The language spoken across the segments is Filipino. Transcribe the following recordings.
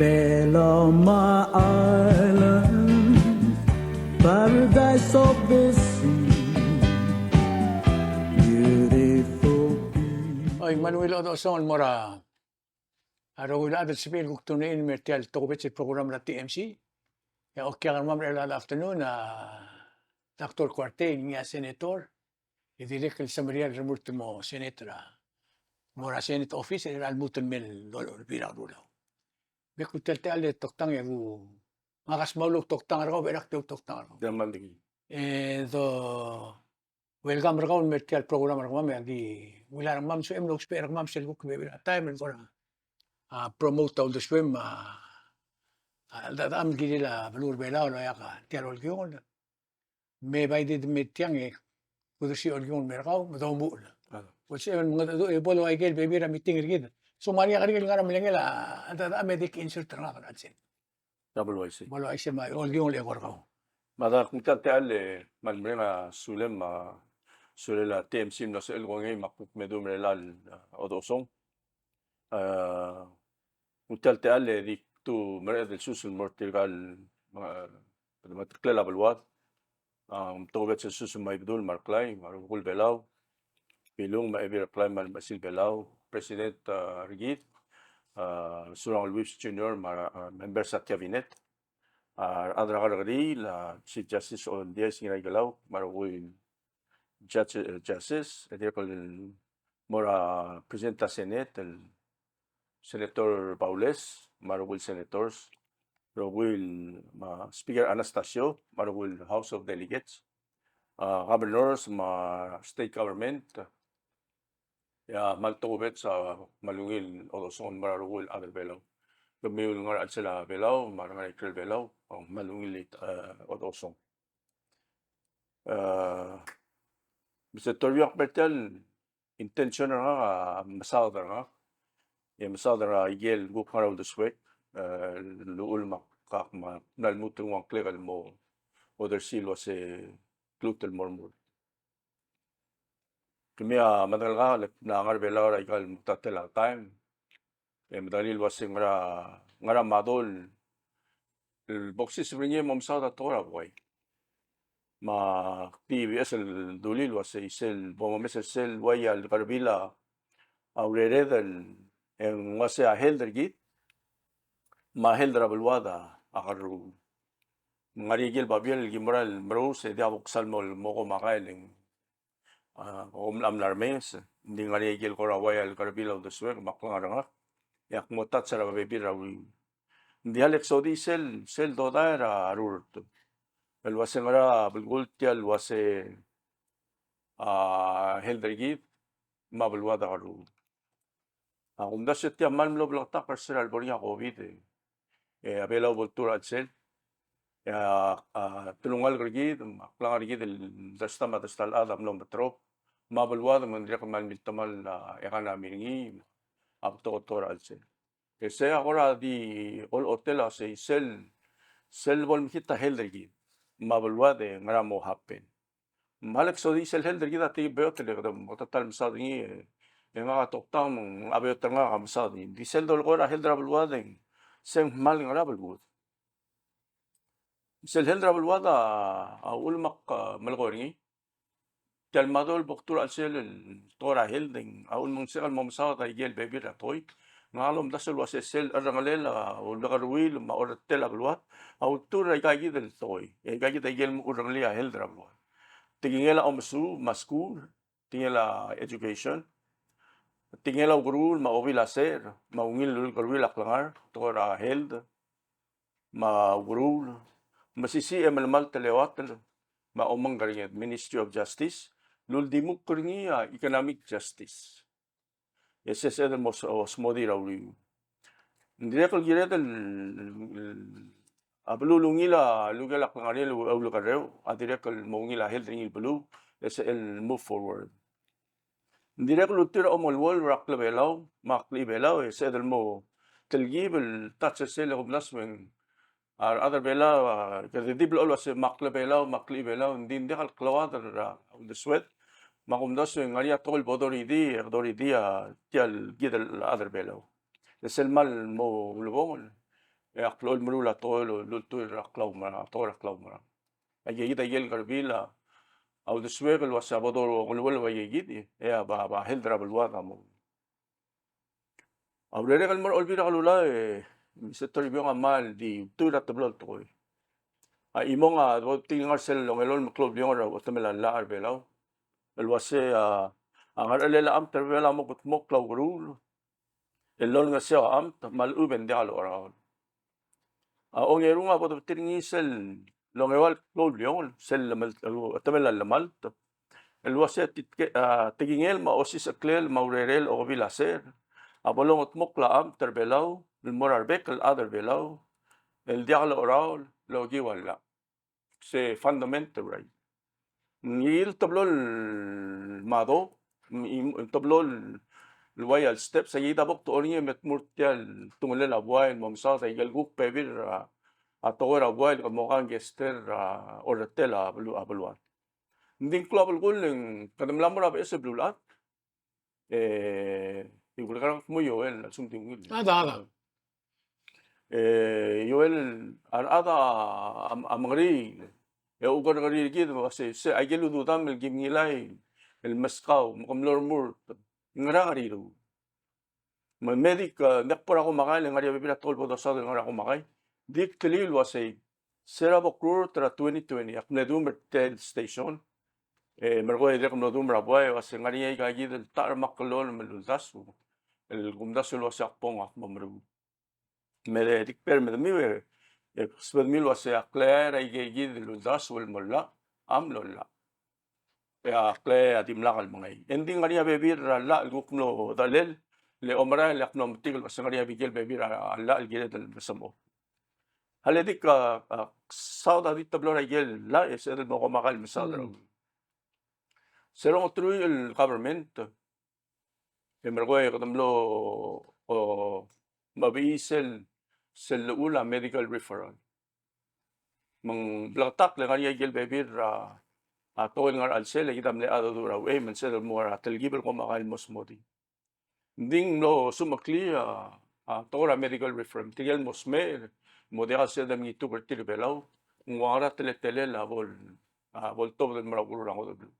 Beloma Island, paradise of the sea, beautiful people. Ay, Manuel Odosong mora. Araw na adat sipil kung tunain mertial tokobet sa program na TMC. Ya okay ang mamre la afternoon na Dr. Cuarte nga senator. Idirek sa Maria Remurtimo senator. Mora Senate office ay almutan mel lolo bira rulaw. Beku telte ale toktang ya gu. Makas maulog toktang araw berak toktang araw. Daman digi. Welcome rakaw mertial program rakaw mami agi wala nang mam so emlog spare mam sel ko bebira time ko promote all the swim am gini la valur bela lo ya ka tiarol gion me bay de metiang kudo si orgion merkaw madaw mo what's even mga do bolo ay gel bebira meeting rigid so maria ka rigid ngara melengela anta medic insert nga ka sin WIC. bolo ay siya may orgion le korkaw Mada kung tateal malmrenga sulem sulela TMC no sa elgongi makut medum relal odosong. Kung tateal di tu mere del susul mortigal mga matklela balwat. Tobet sa susul may bidul marklay marugul belaw. Pilong maibir klay man basil belaw President Rigid Surang Luis Jr. member sa cabinet. Adra-adra la Chief Justice on Diaz ng Galaw, marugul Justice, el mora Presidenta Senate, el Senator Paules, marugul Senators, marugul Speaker Anastasio, marugul House of Delegates, Governors, State Government, maltobet sa malungil Odosong marugul Adelbelaw. Lumiul nga at sila belaw, marang ikrel belaw, ang malungilit Odosong. Mr. Torbiak Bertel, intention nga, masalda nga. Masalda nga, igel, guparaw duswek, luul makak, nalmutung wang klikal mo, other silwa si glutel mormur. Kami madagal nga, nangar belaw, ikal mutatelang time. Madalil wasing ngara madol boxes ringe momsada tora boy ma TVS el dulil wase sel bomames sel wayal karbila aureredel en wase a heldergit ma heldra belwada akaru ngarigil babiel gimral brose dia salmol moko makailing om larmes hindi ngarigil ko wayal karbila doswe maklangaranga yak motat sa baby rawi di Alex Odi sel doda era arurto el wase ngara bulgultial wase heldergit mabulwada aru umda setya malmlo blakta personal boria covid abela voltura sel tulungal gergit maklangar git el dastama dastal adam lo metro mabulwada mandria kamal miltamal yakana miringi abtotor alse. Kasi agora di all hotel ase sel bol kita heldergi mabulwade ngara mo happen. Malak so di sel heldergi dati beotel kadam total masadi nga toktang mong abeotel nga kamsadi. Di sel dol gora heldra bulwade sem mal ngara bulwud. Sel heldra bulwada ulmak malgoringi Kalmadol boktur alsel tora helding aul mong sekal momsada igel baby ratoy ngalom dasel wasel arangalela o lagarwil ma ortel agluat au tur ay kagi del toy ay kagi igel mo uranglia heldra blo tingela omsu maskul tingela education tingela gurul ma ovila ser ma ungil lul garwil aklangar tora held ma gurul masisi emalmal telewat ma omang garinget Ministry of Justice lultimuk kuringi economic justice. Ese es el mosmodi rauli. Ndire kal giret abululungila lugalak ngari lugareu adire kal mongila helding bulu ese el move forward. Ndire kal utira omolwol rakle belaw makli belaw ese el mo telgib el touch el hoblaswen other belaw kasi di belo se makli belaw hindi kal klawad the sweat makumdas yung ngaria tol bodori di tial gidel other belaw. Es el mal mo lubongol. aklol mrula tolo lutu raklaw mara to raklaw mara ayita yel garbila au de suegel was abodoro ngulwel wa yigidi ba heldra belwata mo au rere kalmar olvida kalula setor biong amal di tuira tablol toy imong do tingar sel longelol club biong ra otamela la arbelaw el wase angar elela am terbela mo kut mok klaw grul elol nga se am mal uben de alo ra ongerunga bodo tiringi sel longewal club biong sel otamela lamal el wase tigingel ma osis aklel maurerel o bilaser abolong at mokla am terbelaw el morarbek el other belaw el dialo oral lo giwala se fundamental right ngil tablol mado tablol loyal steps ay itabok to orye met murtial tunglen abuay momsa sa igal guk pebir atawar abuay kamokang gester oratela abluat nding klabul guling kadamlamura ba ese blulat igual mo yoel sumting wil هذا yoel ada amangri ugar ngari gid se agelu dudam el gimngilay el maskaw makamlor mur ngara ngariru ma medic nakpara ko makay ngari bibila tol bodo sa ngara ko makay dik tlil wasay serabo kur tra 2020 aknedum tel station mergo edek nodum raboy wasay ngari ay gagid el tar maklol meluldasu el gumdasu wasak pong ak mamru mede dik per medmi سبب ميل وسيقلا ريجي جيد للداس والملا أم لولا يا أقلا أديم لا المعي عندي غنيا بيبير لا الجوكنو دليل لأمرا لأقنو متيجل بس غنيا بيجيل بيبير لا الجيل المسمو هل هذيك صادا دي تبلو ريجيل لا يصير الموقع مقال مسادرو سيرون تروي الغفرمنت يمرقوا يقدم له ما بيسل الأولى medical referral من بلغتك لغاية يجيل بيبير طول نغار ألسل يدام لأدو دورا وإيه من سيد المورا تلقيب القوم أغاية المسمودي دين لو سمكلي طورا medical referral تيجيل مسمير موديها سيدا من يتوبر تيري بلاو نغارا تلتلي بول طوب المرا قولو رانغو دبلو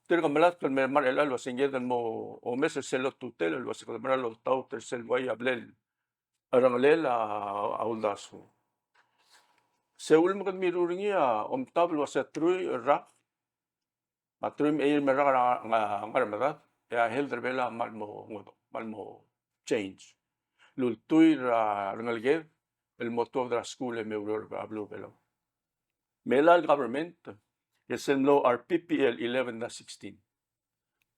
تلقى ملات كل مر الأل وسنجيدا مو ومسر سيلو توتيل الوسيقى المرا لو تاو ترسل ويا بليل Aranglela auldasu. Seul makan miruringia tabel wasa trui rak. Trui air merah ngaramadat. Ya helder bela malmo change. Lul tui rangalged el motor de la school me ablo belo. Melal government es el no RPPL 11-16.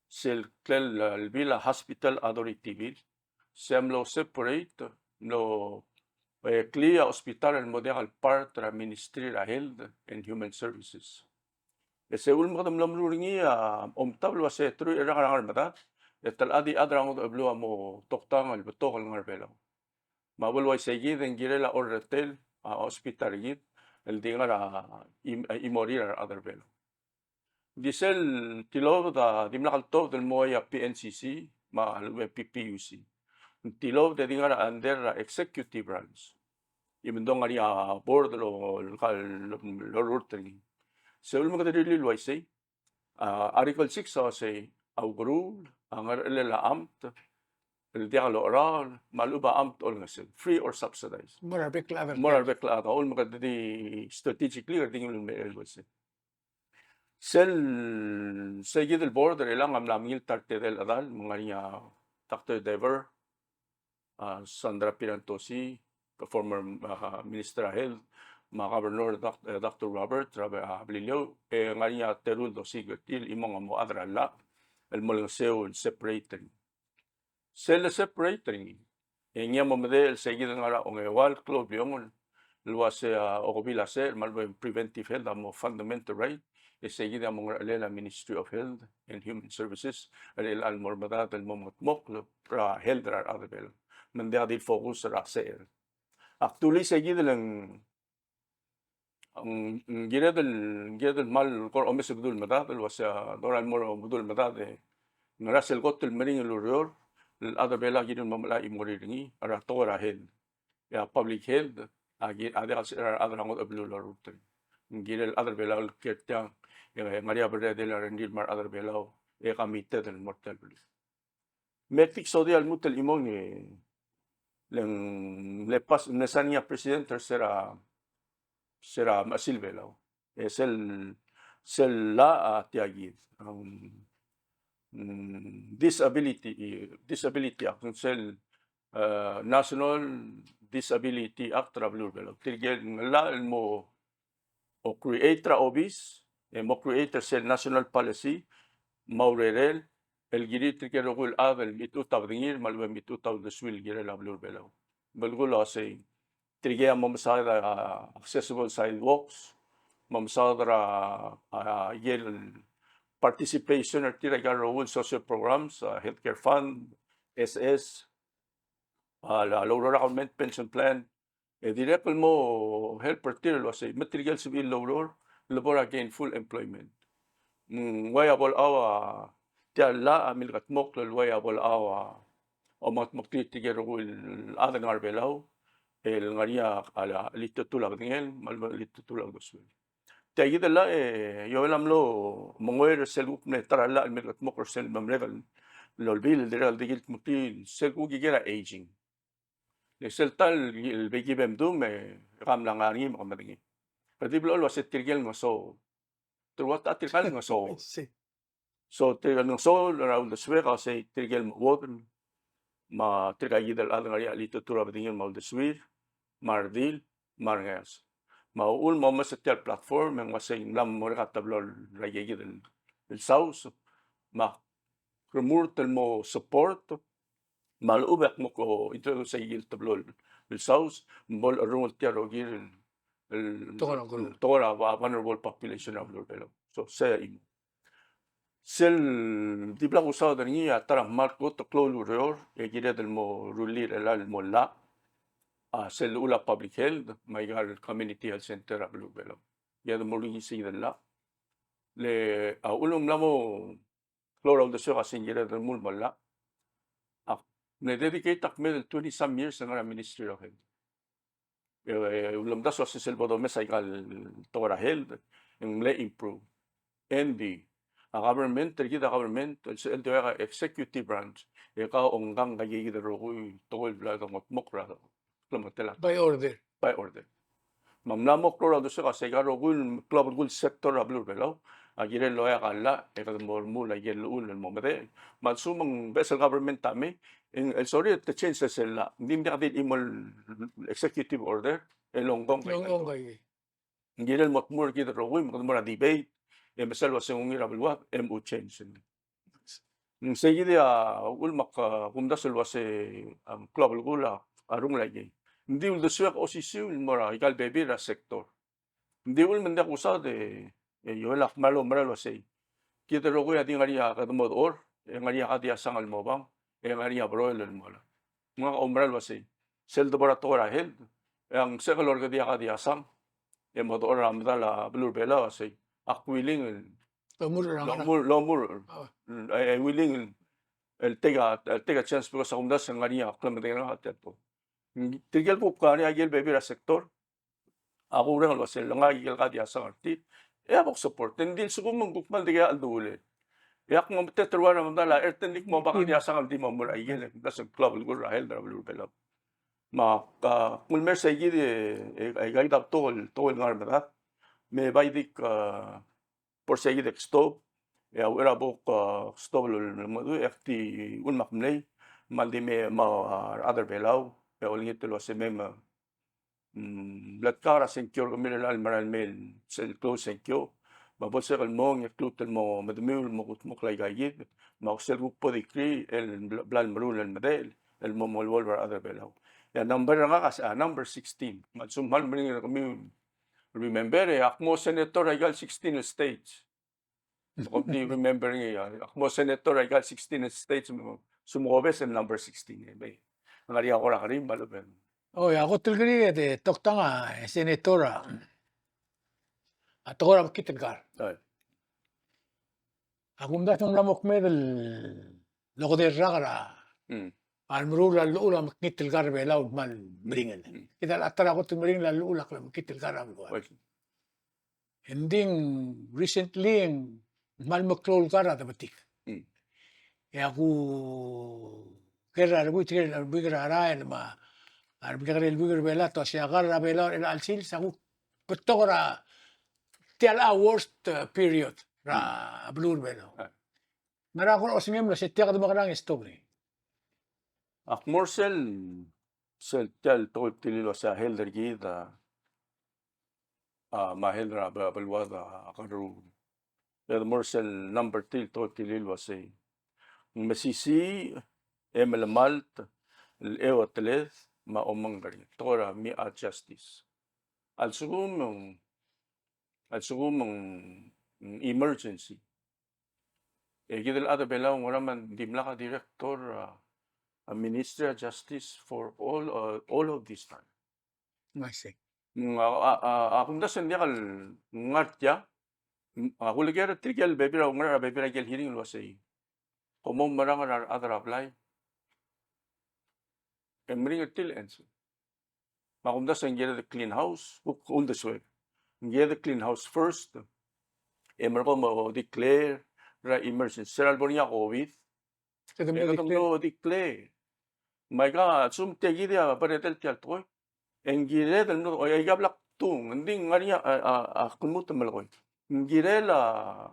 Sel klel villa hospital authority bill. Semlo separate no clear hospital el model part tra Ministry of Health and Human Services. Ese ulmo kadam lamluringi tablo ase tru rangar mata etal adi adrang ablo mo toktang al betokal ngarbelo. Mabul way seguid en girela or retel hospital git el dingar imorir other belo. Disel tilo da dimlakal top del moya PNCC ma PPUC. Tilo de dingar under executive branch. Even though ngari board lo rotary. So ulmo kadiri lo say article 6 say augru angar lela amt el dialo oral maluba amt olngasel free or subsidized. مرة بيكل أفر Moral bekla ata ulmo kadiri strategically or dingul el say. Sel seguid el border ilang amlamil tarte del adal ngari Dr. Dever Sandra Pirantosi, the former Minister of Health, Governor Dr. Robert Abilio, ngariya terul do sigatil imong mo adrala el molseo separating. Sel separating. Enya mo model seguido ngara ongewal club yung luwase okobila se malbo preventive health mo fundamental right. Seguida mo ngara Ministry of Health and Human Services el almormadat el momotmok pra health ar other Manda di focus sa ser. Actually seguido lang ang giredel mal kor omes budul madad was doral moro budul madad ngrasel gotel mering lurior el other bela gidin mamala imoriringi ara tora head ya public health agi ada ada rangot ablu larutan ngirel other belal kertang ya Maria Berde de la rendir mar other belao e kamite del mortal beli metik saudi al mutel imong leng lepas nesania presidente será masil belao es el la tiagid disability act sel national disability act travelur belao tirgel la mo o creator obis mo creator sel national policy maurerel el giri tirgel rogul avel mitu tabdingir malwe mitu tab de swil gire la blur belao belgulo say tirgel mamsada accessible sidewalks mamsadra yel participation at tiragar role social programs, healthcare fund, SS, la Aurora Government Pension Plan, direct mo helper tiro say material civil labor, labor again full employment. Wayable awa tiala amil katmok lal wayable awa o matmok tigero will adan arbelaw el ngaria ala lito tulag ngel malba lito tulag doswil. Tayida la yo lamlo mongoer selgup ne tarala al mirgat mokor sel mamregal lolbil diral digil mutil selgu gigera aging le sel tal el begi bemdum ram langani mamadingi padi blo lo setirgel ngoso truat atirgal ngoso Sí. so tirgal ngoso around the swega say tirgel wodn ma tirgayida al ngari alito turabdingil mal de swir mardil marngas maul mo masetel platform ang wasay lam mo rakatablo rayegi del saus ma remurtel mo support malubek mo ko introduce sa igil tablo del saus bol arungol tiaro gil Tokora guru. tora vulnerable population of lo so say imo sel di blanco usado de niña tara marco to clolo reor e gire del mo rulir el mo la sel ula public health maigar community health center a blue belo ya de moli si de la le a ulum lamo flora de sera singere del mul mala a ne dedicate ak med 20 some years en la ministry of health ulum da so sel bodo mesa igal tora health en le improve and a government the government el de executive branch e ka ongang ga yigi de rogu tol bla do mokra Tela By order. by order. Mamlamok lo do sa segaro gul club gul sector ablur belo. Agire lo ya kala e ka mo la yel ul mo mede. Mansumang vessel government tami in el sorry the change sa la. Hindi na din imol executive order el longgong Yung okay. Ngire mo mo kita ro mo mo debate e mesal wa sung ngira bulwa mo change. Seguide a ulmak kumda sulwa se ang club gula arung lagi. Hindi ul deswek osisiu mora igal bebi ra sector. Hindi ul mendak usa de yolak malo malo say. Kita ro ya dingaria ka mod or ngaria ka dia sangal mo bang ngaria broil mo la. Mga omral say. Sel laboratora health ang sekalor ka dia sang mod or amdala blur bela say. Akwiling lomur ay willing el tega chance porque sa kumda sa ngaria klamadera ateto. Tigel po kani agil bebi ra sector. Ako rin lo sel nga agil ka dia sa arti. Ako support. Hindi sugo mong bukmal di kaya aldule. Yak mo tetrwa na mandala ertendik mo baka dia sa di mo mura agil. That's a club gul rahel da bulu belap. Ma mulmer sa agil ay gayda tol ngar mada. Me baydik por sa agil stop. Ya era bok stop lo mo ekti un makmlay. Maldi me ma other belaw. Ya ulit lo sa mema Blatkara senkyo mineral maral mel sel close senkyo babose kal mong yaklutel mo madmul mo kutmok lay gayid maksel grupo de kri el blal marul el medel el momol wolver other belaw ya number nga kas number 16 matsumal mring kami remember akmo senator ay gal 16 states kung di remember nga akmo senator ay gal 16 states sumobes el number 16 ngari ako ra karim baloben Oh, ako tilgari de toktanga senatora. Atora kitagar. Ako mda tung lamok medal loko de ragara. Almrula lula makitil garbe laud mal bringen. Kita atara ko tumring la lula kala makitil garam ko. Well, Ending recently ang mal maklol gara tabatik. mm. Ya aku kera albu tigre albu kera arael ma albu kera albu kera bela to si agar bela el alsil saku petokra tial a worst period ra blur bela. Ah. Mara ko osmem la setia ka makarang story. Akmorsel tel tol tililo sa helder gida mahelra balwada akaru. El morsel number til tol tililo say. Masisi emelmalt el eotlez ma omangari. Tora mi a justice. Al sugum emergency. Gidel ada bela ngaraman dimlaka director a Ministry of Justice for all of this time. Ngasi. Akong dasan dia kal ngartya, ako ligera tigel bebira ngara bebira gel hearing lo say. Komo marang other apply. Emring till ends. Akong dasan gera the clean house, all the way. Gera the clean house first. Emer ko mo declare ra emergency. Seral bornya COVID. No declare. My God, sum tegi dia paretel tial toy. Engire del no ay gablak tung nding ngaria kunmut malkoy. Ngire la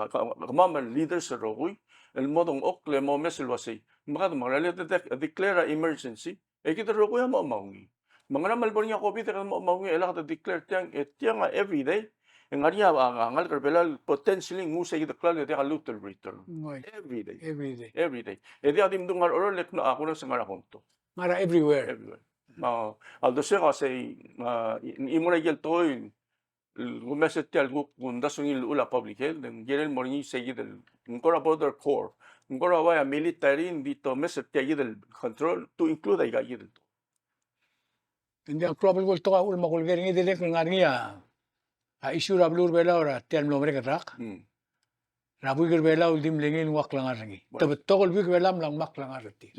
kamama leaders rogoy. El modong okle mo mesel wasay. Makad magrale declare emergency. Kita rogoy mo maungi. Mga malbon niya COVID ka mo maungi ela ka declare tiang every day. Ngaria angal karbelal potentially ngusay kita klalo dia ka lutel return. Every day. Every day. Dia adim dungar orolek na ako na sa ngarakonto. Mara everywhere. Aldo se kasi imura gel toy gumeset tial guk gunda sungil ula public health den gerel morni seguid el ngora border corps ngora vaya military dito meset tial del control to include ay gayid to. Hindi ang problem ko to ul makulgering idilek ngaria. Isu ra blur bela ora tial nombre katrak. Rabu gir bela uldim lengin wak langar rangi. Tabtokol big bela lang mak langar rati.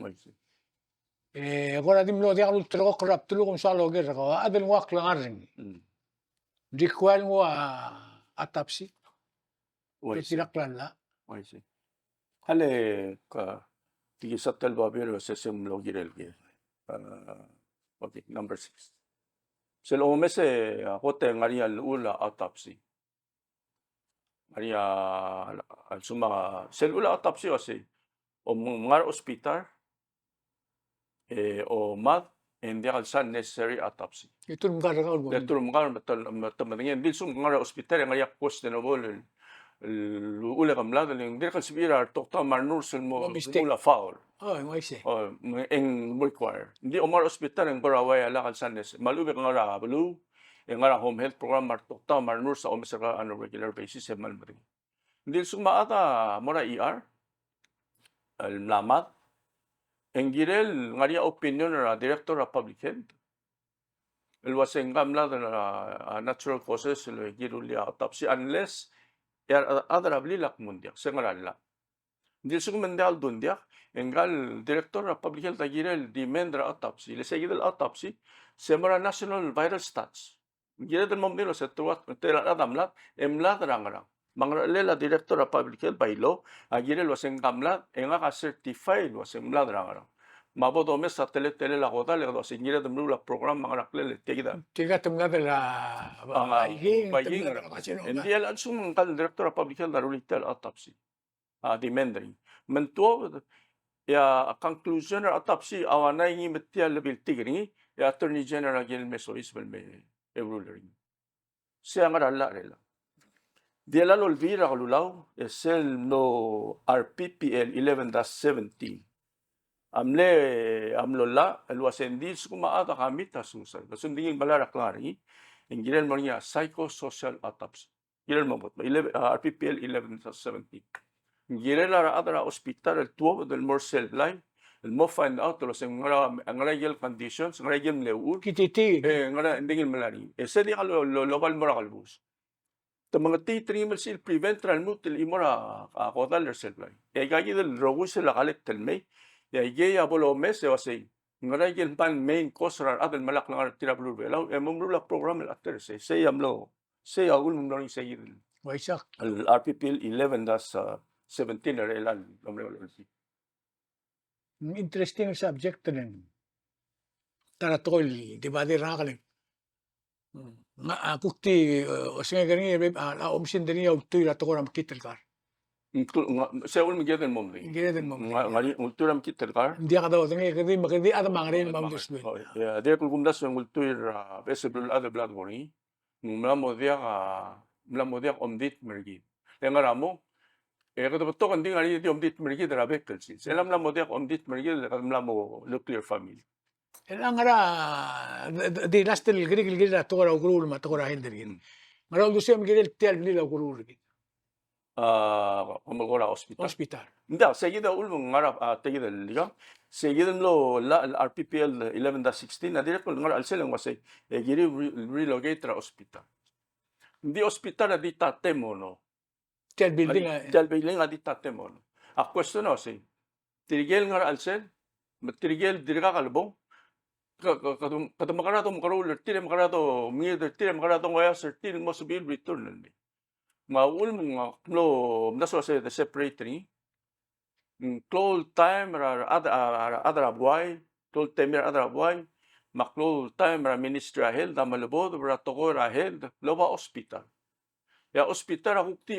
Agora dim lo dia ul trogo krap tulu kum salo gir ko adel wak langar rangi. Dikwal mo atapsi. Tirak lan la. Hale ka tigi satel babero sa sem lo girel ge. Okay, number 6. Selo mese hote ngaria ula autopsy. Ngaria al suma selula autopsy kasi o mga ospital o mad hindi al san necessary autopsy. Ito mga rangaw mo. Ito mga tamadangyan dil sum mga ospital ngaria questionable ula kamlad ng dir kalsibira tokta marnur sel mo mula foul. Oh, ngayse. Eng require. Hindi omar ospital ng baraway ala kan san necessary. Malubi ka nga balu yung nga home health program martokta marnur sa omisara on a regular basis sa malmari. Hindi sumaata mora ER lamat en girel ngaria opinion na director of public health. El waseng kamla na natural causes el girulia autopsy unless other ablilak mundiak sengarala. Hindi sumendal dundiak engal director of public health girel dimendra autopsy. Le seguidel autopsy semara national viral stats. Girel del momento sa tuwat tera adamlat emlat rangrang. Mga lela director of public health by law girel waseng kamlat enga ka certified waseng mlat rangrang. Mabodo mes sa tele la kota le do singira de mula program mga naklele tigida. Tiga tumla la Baying. Hindi alam sumang kal director of public health darulital autopsy. Demanding. Mentuo ya conclusion autopsy awanay ngi metia lebil tigri ya attorney general gil mesois me ruling. Siya nga rala rela. Dia la olvira kalulaw esel no RPPL 11-17. Amlola alwasendis kumaata kami tasusan. Kasundingin balara klari ingilel mo niya psychosocial autopsy. Gilel mo RPPL 11-17. Gilel la adra hospital el tuo del morsel line el mo find out los ang conditions ng regel leur Kititi. ngara indingil malari. Ese di kalo local mora kalbus. Ta mga T3 sil prevent transmutil imora kotal self line. Gagi del rogus la kalet telmay Ya igeya bolo mes ya wasay. Ngaray gel pan main kosrar adel malak langar tira blur belaw. Mumrula program el ater say amlo. Say agul mumrong say Waisak. al RPPL 11 das 17 elan nomre. Interesting subject rin. Taratol, di ba di rakalim. Nga akukti osinga gani la omsin dini utuy la tokoram kitel kar. Say ul migeden momri. Giden mo. Ngari ulturam kitel. Hindi ka daw tingi kadi makadi ada mangrin mamdus bin. Ya dia kulkumdas yang ultur besebel ada blood boni. Mlamo dia omdit mergi. Tengaramo kado beto kan ding ari di omdit mergi dara bekel si. Selam mlamo dia omdit mergi mlamo nuclear family. Ang ngara di lastel giri la tokora ugrul ma tokora hinderin. Ngara udusem giri tial nila ugrul. Kumagora hospital. Hospital. Hindi, seguida ulmong ngara tegida liga. Seguida lo la RPPL 11-16 na direct ngara alselang wasay giri relocate ra hospital. Hindi hospital na di tatemo no. Tial building. Tial building na di tatemo no. A question no say. Tirigel ngara alsel, matirigel dirika kalbong. Kada makarato makarul, tire makarato mingir, tire makarato ngaya sir, tire mo subil return nalmi. Maul mga klo naso sa the separatory close time ra other abway close time ra other abway maklo time ra ministry health da malubod ra toko ra health loba hospital ya hospital akukti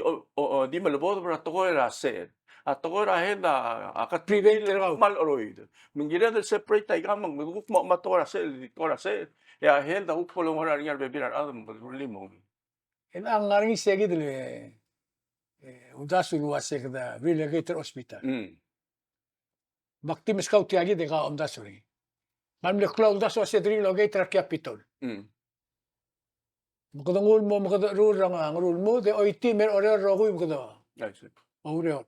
di malubod ra toko ra ser at toko ra health akat Prevent ra maloroid mingira del separate ay gamang maguk mo matoko ra ser ya health da upolo ra ngar bebirar adam limo. Ang ngaring segi dili udasu luwasek da relocated hospital. Bakti miskaw tiagi de ka umdasu ri. Man le klo udasu ase relocated capital. Makadangul mo makadurul ang rule mo de oiti mer ore rogu makado. Ore.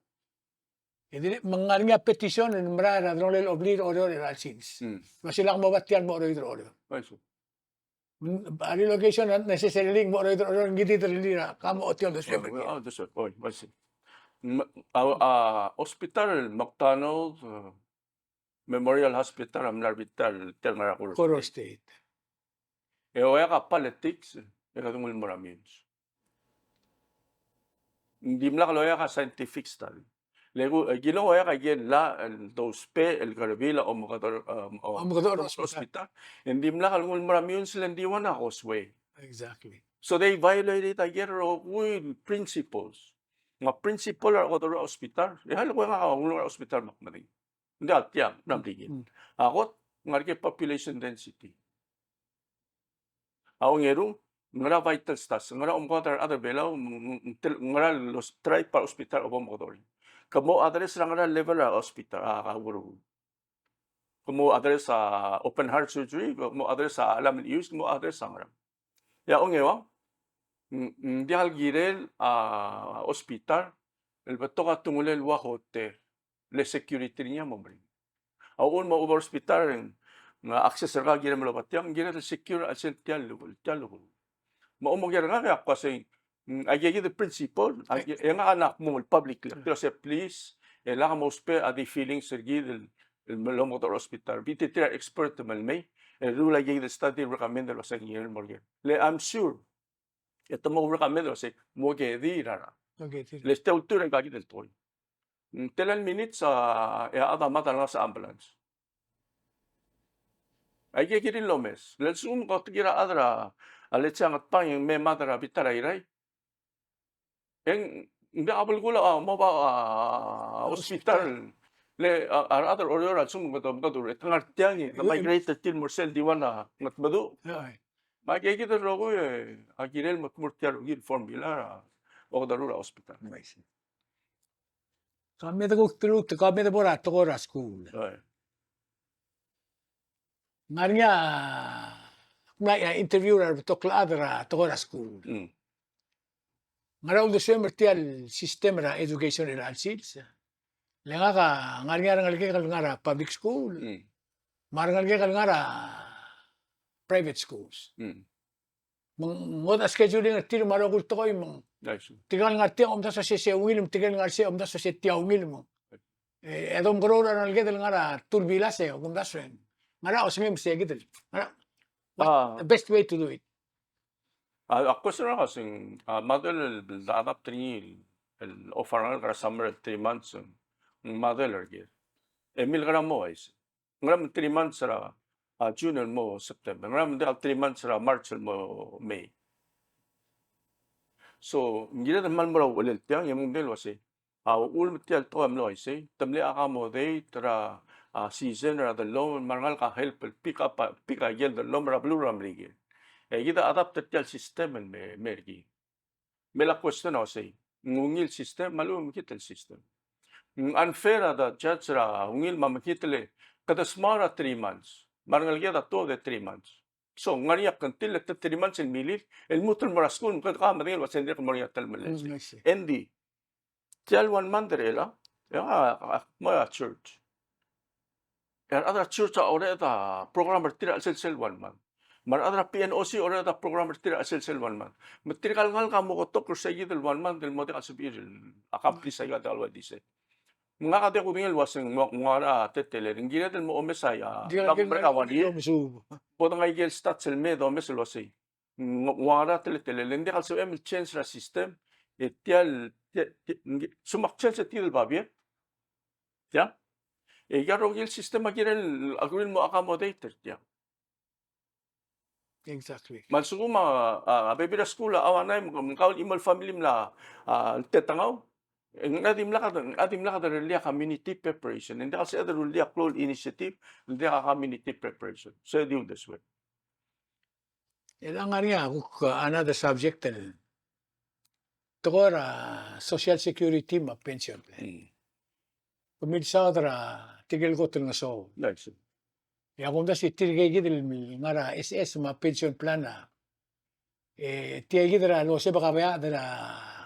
Jadi mengaring petition en mara don le oblir ore alsins. Masilang mabatian mo ore. Relocation not necessarily mo ore ngiti na kamo otiol do siya. That's right. Oh, I see. Hospital McDonald Memorial Hospital am narbital telmara Coro State. Oya ka politics katungul moramins. Hindi mla kaloya ka scientific study. Lego ginawa ka gen la dos pe el Carabila o Mogador hospital. Hindi mla kalungul moramins sila hindi wana causeway. Exactly. So they violated again with principles. Mga principle ako sa hospital. Halo ko nga ako hospital makmaring. Hindi atiyang namligin. Ako nga population density. Ako ngerong ngara vital stats ngara umkotar other belaw ngara los try para hospital o motor. Kamo address lang ngara level hospital kaguro. Kamo address sa open heart surgery, kamo address sa alam use, kamo address sa ngara. Ya ongewa di algirel hospital el beto ka tungulel wa hotel le security niya mo bring awon mo over hospital nga access ra gire mo batyang gire secure essential level mo mo gire nga kasi agye the principle nga anak mo public pero say please ela mo spe adi feeling sergid el motor hospital bititira expert malmay el rule agye the study recommend lo sa gire mo le I'm sure ito mo recommend kasi mo ke di rara. Okay. Les teuturen kagi del toy. Telan minutes ada mata nga sa ambulance. Ay kikirin lomes. Les ko kira adra aletsang at pang yung may madara bitara iray. Yung hindi abal ko mo ba hospital le other order at sumo ko to tangar tiang na migrated til morsel diwana ngat badu. Makikita rogo agirel matmurtiar gir formula o darura hospital. Kami da kuk kami da bora tokora school. Ngaringa na interviewer tokla adra tokora school. Ngara udo semer tial sistema ra education in alsils. Lenga ka ngaringa ngalike ngara public school. Marangalike ngara private schools. Mga scheduling at tiro maragul to ko yung tigal nga tiya omda sa sese wilim tigal nga siya omda sa setiya wilim mo. Edom gorora nal gedel ngara tulbilase o gumdasren. Ngara osmim se gedel. Ngara what's Ah, the best way to do it? ako sila kasing model dadap trinil el ofarangal kara summer 3 months model ergir. Emil kara mo is. Ngaram 3 months ra June mo September. Ngaram de 3 months ra March mo May. So ngira de man mora ulil tiang yung del wasi. Ul tial to am lo isi. Tamli aka mo de tra season ra the low mangal ka help pick up pick a yel the low ra blue ram rigi. Gida adapted tial system en me mergi. Me la question o say. Ngungil system malum kitel system. Unfair ada judge ra ungil mamakitele kada smara 3 months. Mangal gida to de 3 months. So ngariyak kan til 3 months in milit el mutul mora school kad ka madil wasendir ko mora tal malas. I see. Endi tial 1 month rela ya mo church. Er other church already programmer tira sel 1 month. Mar other PNOC already programmer tira sel 1 month. Matrikal ngal ka mo ko to crusade del 1 month del model subir accomplish ay dalwa dise. Mga kate ko ngil waseng ngara tetele ngira del mo omesaya. Number ka wani. Musubo. Podang ay gel stats el medo mes lo sei. Ngara tele lende kalso em change ra system etial sumak change til babie. Ya. E garo gel sistema girel agrin mo accommodator ya. Exactly. Mansuguma bebira school awanay mo kaul imal family mla tetangaw. Adim lakad relia community preparation. Hindi kasi other relia close initiative, hindi ka community preparation. So do this way. Ilang nga niya, another subject tokora social security ma pension plan. Pumilsa tigil ko nga so. Nice. Ya kung si tigil gidil ngara SS ma pension plan na tigil gidil no se baka baya dala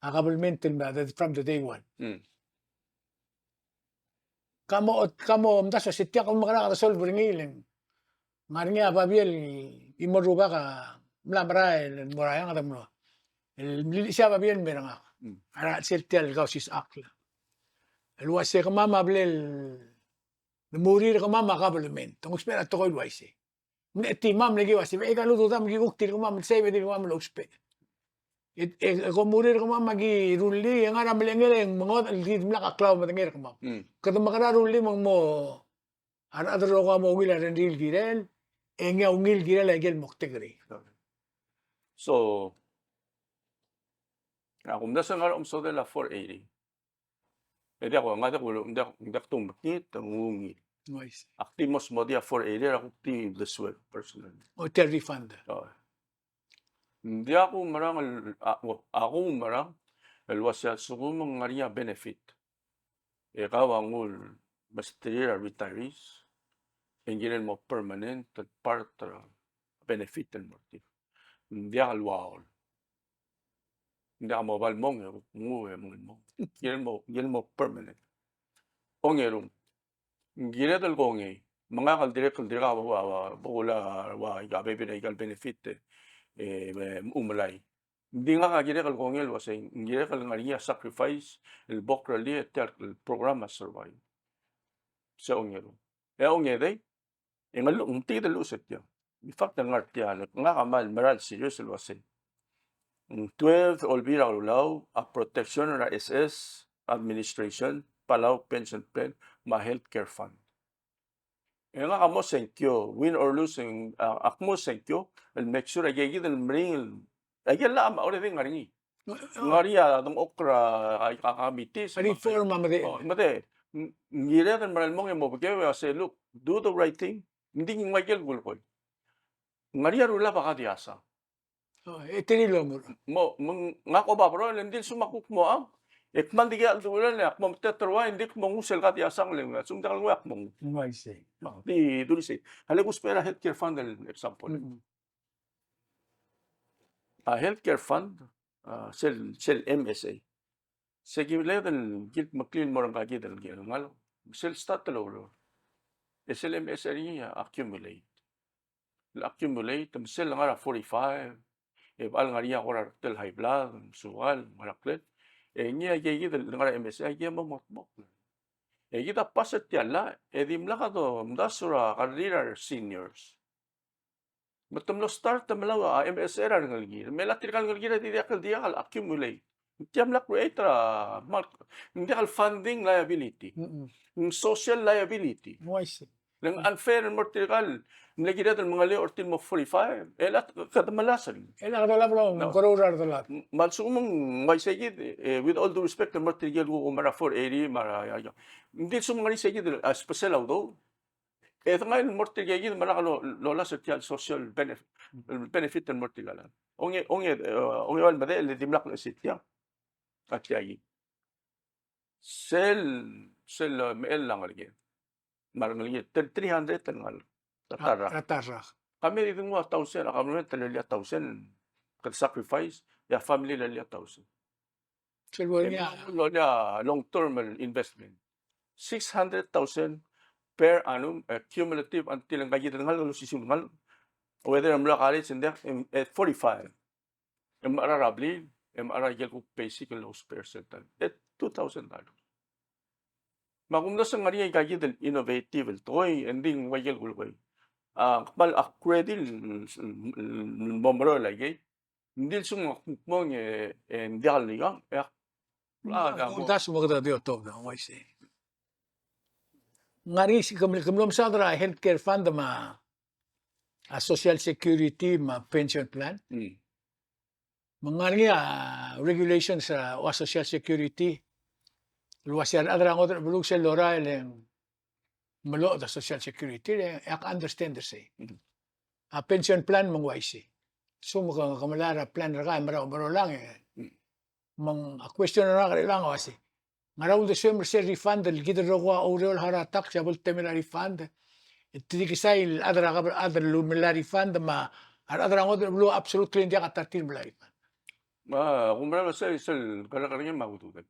government from the day one. Kamo mda so sitya kung makara resolve ringilin. Ngaringa babiel imaruba ka mlamra el moraya nga tamno. El siya babiel meranga. Ara sitya el gausis akla. El wase ka mama blel murir ka mama government. Tong espera to koy wase. Ti mam legi wase e ka luto tam gi uktir ka mama save di ka mama lo uspe. Ko murir ka mama gi ruli nga ra melengel mga di mla ka klaw matengir ka mama. Kada makara ruli mo ara adro ka mo ngila rendil girel. Enga ungil girel egel moktegri. So kung nasa nga umso de la 480. Edi ako nga ko ndak tumbakit ngungil. Nice. Actimos mo dia 480 ako ti the sweat personally. Hotel refund. Hindi ako marang elwasya sumong ngariya benefit. Ikaw angul bastira retirees. Enginen mo permanent at part benefit and motive. Hindi ako luwaol. Hindi ako mobile mong nguwe mo. Ginen mo permanent. Ongerong. Gine dal kongi. Mga kaldire ka bukula gabi pinaigal benefit umalay. Hindi nga kagire kal kongel wasay gire kal ngariya sacrifice el bokrali et el programa survive. Sa ongerong. Ongeday engal unti dal uset ya. In fact ngartia nga kamal maral serious el wasay. 12 olbira ulaw a protection na SS administration Palau pension plan ma healthcare fund. Nga kamo senkyo win or lose akmo senkyo el make sure agay del mring agay la ma ore ngari. Ngariya dong okra ay kakamitis. Reform mamade. Mate ngira den maral mong mo bigay say look do the right thing. Hindi ngagel gulkoy. Ngariya rula baka diasa. Tinilo mo. Nga ko ba bro hindi sumakuk mo ang Ekman diga aldulan ya akmom teterwa indik mongusel kat yasang lenga sumdal ngwa akmom. I see. Di dulisi. Hale kuspera healthcare fund el example. Healthcare fund sel MSA. Segile del git maklin morang kagi del gil ngalo. Sel start lo. Sel MSA niya accumulate. Accumulate sel ngara 45. Al ngariya ko tel high blood, sugal, maraklet. Niya gigi del ngara MSA ay mo motmok. kita paset tiala, edim lakado, mdasura, career seniors. Betum lo start tamalawa, MSR ang ngalgir. Mela tirkal ngalgir, di diakal accumulate. Tiam la creator, hindi kal funding liability. Yung social liability. Moise. Ng unfair and mortical, nilagyan natin mga leo ortin mo 45, elat kadamalasan. Ela ka lang No. korurar talat. Malsumong may segid, with all due respect, ang mortigal ko mara 480, mara, hindi sumong nga segid, special auto. Ito nga yung mortigal, mara ka lola social benefit ng mortigal. Onge wal made, dimlak na sitya. At yagi. Sel, mail lang lagi. Marang lagi, 300 tangal. Tatara. Ratara. Kami dito mga 1,000, kami talali 1,000. Kat sacrifice, ya family lali 1,000. Silbo niya. Long-term investment. 600,000 per annum, cumulative until ang kaya tangal, lusisungal. Whether ang mula college, hindi, 45. Ang mararabli, ang mararagil ko basic loss percentage. At $2,000. Makumda sa nga rin kaya del innovative toy ending wayel gulgoy. Kapal akwedil momro lagi. Hindi sung mong hindi aligang. Das mo kada dio to na moise. Ngari si kamlom sadra healthcare fund ma a social security ma pension plan. Mga regulations sa social security. Luwas yan, adra ko bulog sa lora yung malo da social security, yak understand the say. A pension plan mong waisi. So mo kamalara plan ra maro lang mang a question na lang wasi. Ngaraw de summer se refund el gider ro overall haratak sa bul temela refund. Iti kisay adra lumela refund ma adra ko bulo absolutely hindi ka tartin bla refund. Kumara sa isal kala-kala magutugan.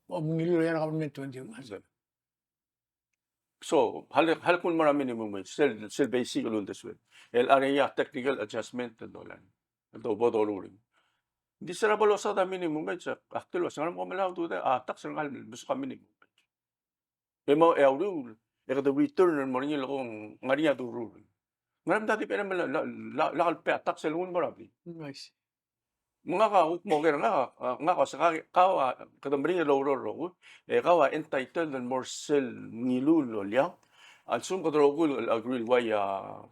O mungilo yan ako ng 21. So, hal kun mara minimum wage, sel basic alun this way. El area technical adjustment dolan. Ito bodolurin. Hindi sila balo sa minimum wage. Actually, sa ngayon mo malaw to tax ng hal bus ka minimum wage. Emo rule, the return mo rin yung ngariya to rule. Ngayon dati pa naman lakal pa tax sa lungon marami. Nice. Mga mo kaya nga sa kadamring loro kawa entitled and more sel nilulo liya al sum kadrogul agree why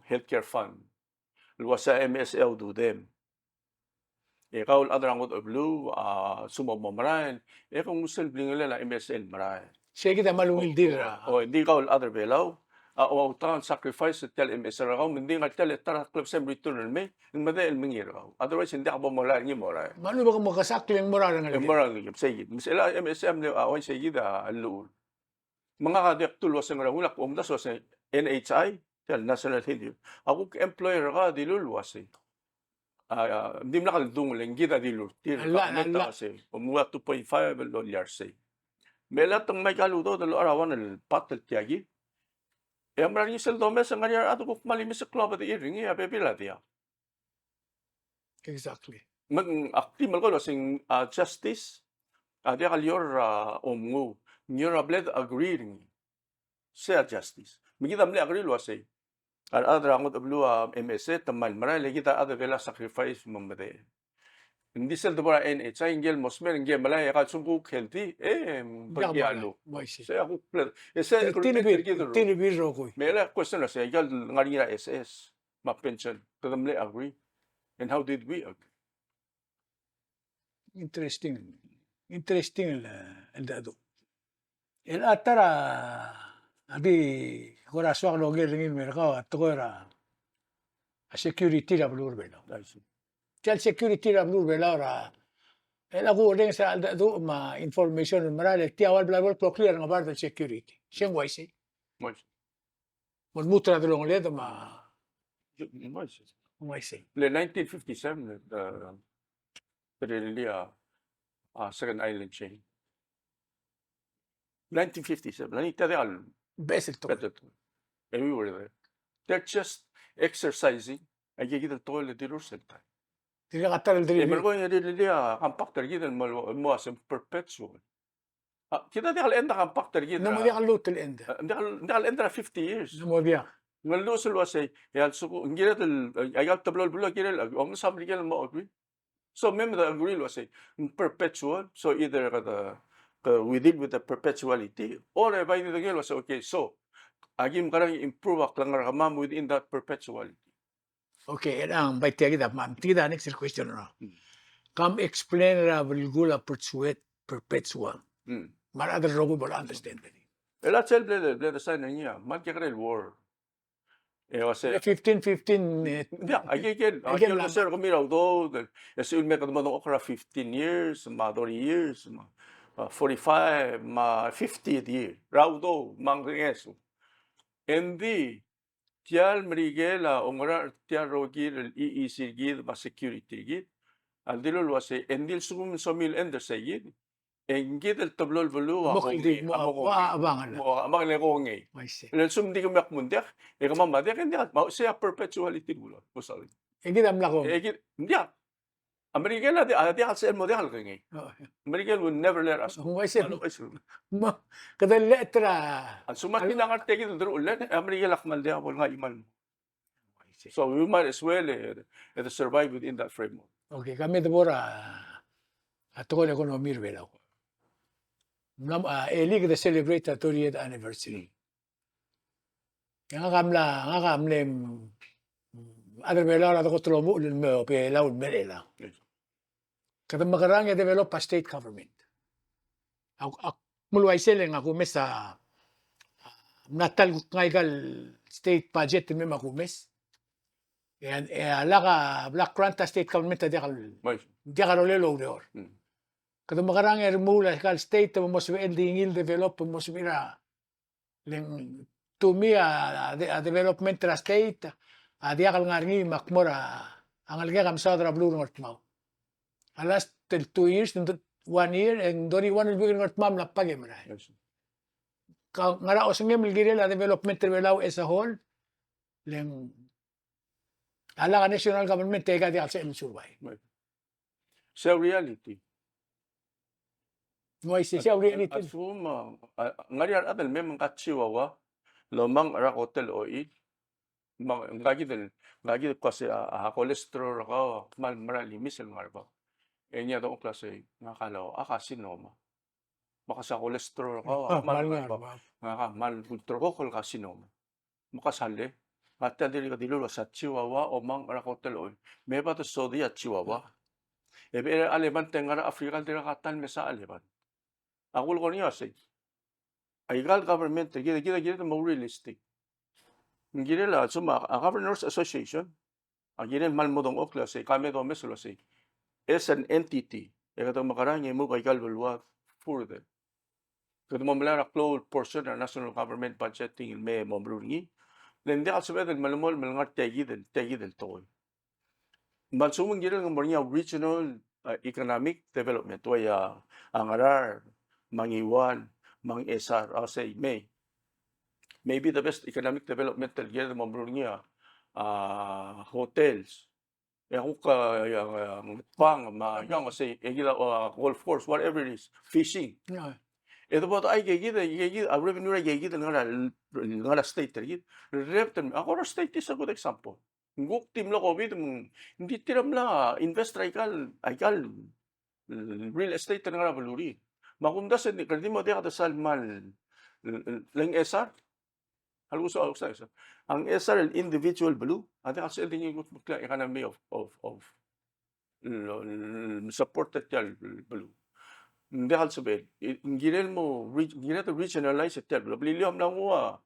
healthcare fund luwa sa MSL do them kaul adrang of blue sumo mamaran kung sel blingala MSL maray Sige kita malungil dira. o hindi kaul other below o tan sacrifice tel MSL raw hindi nga tel tara club sem return may madel mingir raw otherwise hindi ka bomala ni moray Mano ba kung makasakli ang moral ng yung moral ng sige misela MSM ni awan sige da alul mga kadyak tulo sa nga ulak umdas was NHI tel national health ako employer ka dilul was hindi mo nakaldung lang gida dilul Ala. kasi umwa 2.5 dollars say melat ang may kaluto dalo arawan el patel tiagi maraming sel domes ang nga ato ko malimis sa club at iring pepila tiya Exactly. Mag-active ko sing justice di kalyor omngu nyora bled agreeing sa justice migita mli agree lo say adra ngot ablu MS tamal maray kita ada vela sacrifice mamade hindi sel dobra NHI ingel mosmer ingel malay ka sumbu healthy bagyalo Moise. sa ako sa Tinibir ro ko. mela question na sa igal ngarira SS ma pension kadamli agree and how did we agree? Interesting el dado. El atara abi kora swag lo gel ngin merka at kora a security la blur belo. Tel security la blur belo ra el agu ring sa al dado ma information marale ti awal bla bla clear nga bar security. Siyang waisi. Mon mutra de long led ma waisi. Le 1957 second island chain 1957 nanita de al Besil to. and we were there they're just exercising ay gigit to le dirur senta Tira katal el e dili. mergo ni dia compact gigit mo as perpetual Kita di kalenda kan factor No mo kita. di kalutil enda. Di kalenda 50 years. No mo di. Ngallusul wasay yal suku ngira del ayal tablol bulo kira ang sabri kira mo agree. So remember the agree wasay perpetual. So either we deal with the perpetuality or by the girl was okay. So agim karang improve ak lang ramam within that perpetuality. Okay, ang bay tiya kita ma'am. Tida next question na. Hmm. Come explain ra vulgula perpetual. Hmm. Mar other rogo will understand it. Ela tell bled sign niya man kira war. Wasay 15. yeah, again, Again again, sir, kami raw do, kasi ulme ka naman okra 15 years, 30 years, 45, 50 year, raw do, mangrengeso. Endi, tial merigela, ongra tial rogir, iisigid, security gid, andilo wase, endil sumum somil ender sayid, engid el tablol velu, Mokildi mo abangan na. amang lekongay. I see. Ilan sumdi kami akmundak, kamamadak, hindi at siya perpetuality gulo, usali. Hindi dam lako. Hindi. American na di sa mo di hal kay. American will never let us. Kung I said kada letra. Ang sumaki na nga tegi duro ulit, American lakman di ako nga iman. So we might as well survive within that framework. Okay, kami dabora atong ekonomi rebelaw. Elig the celebrate the 30th anniversary. Nga kamlem other belaw ato ko tromo ulun mo pe laud merela. Kada magarang develop a state government. Mulway seleng ako mes sa natal ngaygal state budget mi makumes. And alaka black kranta state government di kalolelo deor. Kada magarang mula kal state mo mo ending develop mo mira ling to me a development tra state a dia kal ngarngi makmora ang alga kam sa dra blue north mau. Alas till 2 years, 1 year, and dori one will be not mam na pagi man. Ngara osengem ligire la development rebelaw as a whole, leng ala ka national government tega di alsa survive. Sa reality. Mo isi siya reality. Asuma ngarian atal memang katsiwawa lomang ara hotel oi ngagi kasi cholesterol ka mal marali misal ngarba. Enya do klase ngakalaw akasinoma. Maka sa cholesterol ka mal kontrol kasinoma. Makasali at dili ka dilulo sa Chihuahua o mang ara hotel oi. Meba to sodia Chihuahua. Ebe aleban tengara Afrika dira katan mesa aleban. Ako ko niya say. Aigal government kita mo realistic. Ngire la suma a governors association. Agire malmodong okla say kami do mesulo say. As an entity, ikaw makarang mo kay kalbalwa further. Kung mo mala close portion ng national government budgeting may mo brungi. Then di also betul malumol malangat tegi del toy. Mansumang gila ng mga regional economic development waya angarar mangiwan mang SR I'll say maybe the best economic development del gila ng mga hotels. Yung pang yung say golf course whatever it is fishing. Ito ba ay gigit revenue na gigit nga state gigit revenue ako state is a good example. Nguk team lo COVID hindi tiram la invest aikal real estate nga valuri. Makunda sa hindi mo dia sa mal lang SR Halos sa ang SR individual blue ate kasi din yung economy of supported blue. Hindi sabihin, ginel mo, ginel to regionalize it. Liliam lang mo